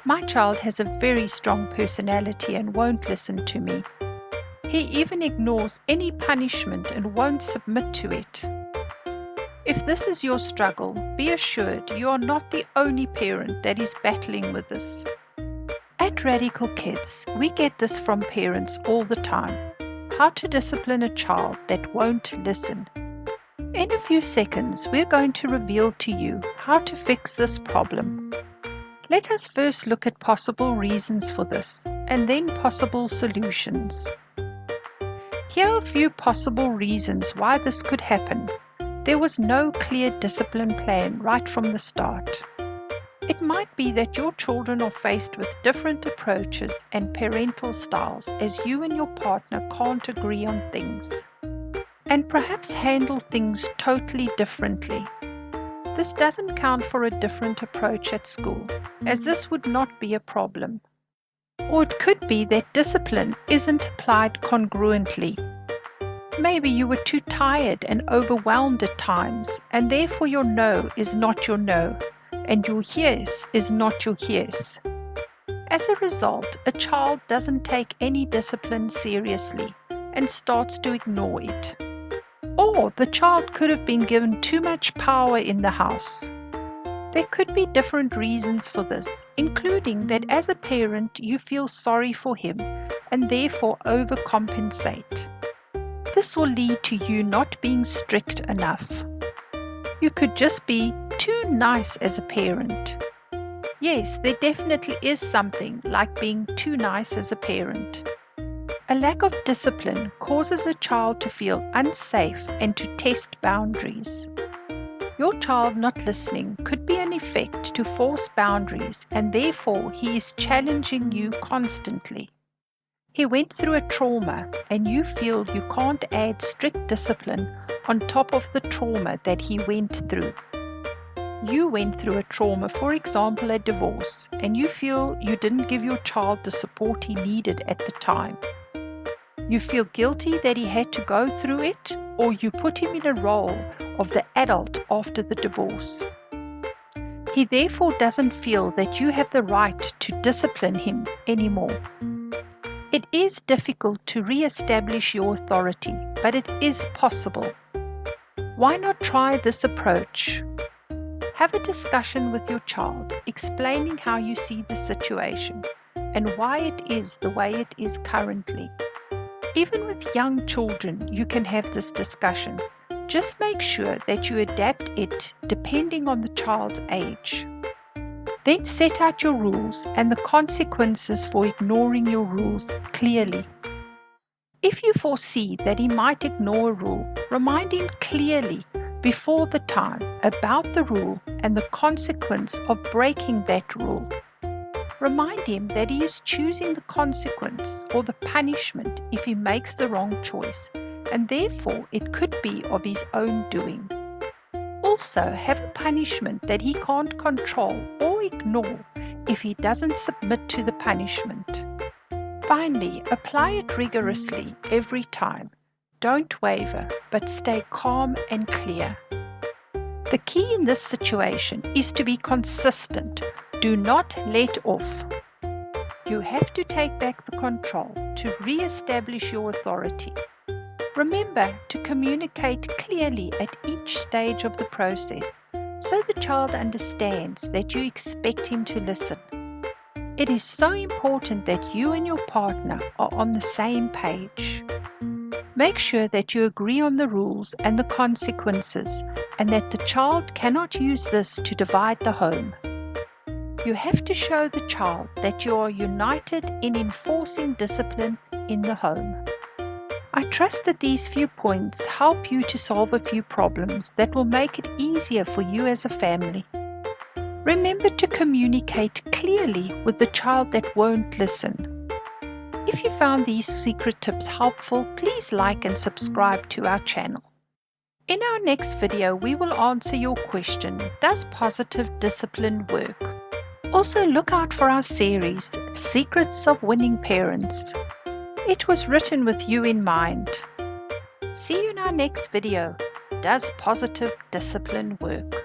My child has a very strong personality and won't listen to me. He even ignores any punishment and won't submit to it. If this is your struggle, be assured you are not the only parent that is battling with this. At Radical Kidz, we get this from parents all the time: how to discipline a child that won't listen. In a few seconds, we're going to reveal to you how to fix this problem. Let us first look at possible reasons for this, and then possible solutions. Here are a few possible reasons why this could happen. There was no clear discipline plan right from the start. It might be that your children are faced with different approaches and parental styles as you and your partner can't agree on things, and perhaps handle things totally differently. This doesn't count for a different approach at school, as this would not be a problem. Or it could be that discipline isn't applied congruently. Maybe you were too tired and overwhelmed at times, and therefore your no is not your no, and your yes is not your yes. As a result, a child doesn't take any discipline seriously and starts to ignore it. Or the child could have been given too much power in the house. There could be different reasons for this, including that as a parent you feel sorry for him and therefore overcompensate. This will lead to you not being strict enough. You could just be too nice as a parent. Yes, there definitely is something like being too nice as a parent. A lack of discipline causes a child to feel unsafe and to test boundaries. Your child not listening could be an effect to force boundaries, and therefore he is challenging you constantly. He went through a trauma and you feel you can't add strict discipline on top of the trauma that he went through. You went through a trauma, for example a divorce, and you feel you didn't give your child the support he needed at the time. You feel guilty that he had to go through it, or you put him in a role of the adult after the divorce. He therefore doesn't feel that you have the right to discipline him anymore. It is difficult to re-establish your authority, but it is possible. Why not try this approach? Have a discussion with your child, explaining how you see the situation and why it is the way it is currently. Even with young children, you can have this discussion. Just make sure that you adapt it depending on the child's age. Then set out your rules and the consequences for ignoring your rules clearly. If you foresee that he might ignore a rule, remind him clearly before the time about the rule and the consequence of breaking that rule. Remind him that he is choosing the consequence or the punishment if he makes the wrong choice, and therefore it could be of his own doing. Also, have a punishment that he can't control or ignore if he doesn't submit to the punishment. Finally, apply it rigorously every time. Don't waver, but stay calm and clear. The key in this situation is to be consistent. Do not let off. You have to take back the control to re-establish your authority. Remember to communicate clearly at each stage of the process so the child understands that you expect him to listen. It is so important that you and your partner are on the same page. Make sure that you agree on the rules and the consequences, and that the child cannot use this to divide the home. You have to show the child that you are united in enforcing discipline in the home. I trust that these few points help you to solve a few problems that will make it easier for you as a family. Remember to communicate clearly with the child that won't listen. If you found these secret tips helpful, please like and subscribe to our channel. In our next video, we will answer your question, does positive discipline work? Also look out for our series, Secrets of Winning Parents. It was written with you in mind. See you in our next video. Does positive discipline work?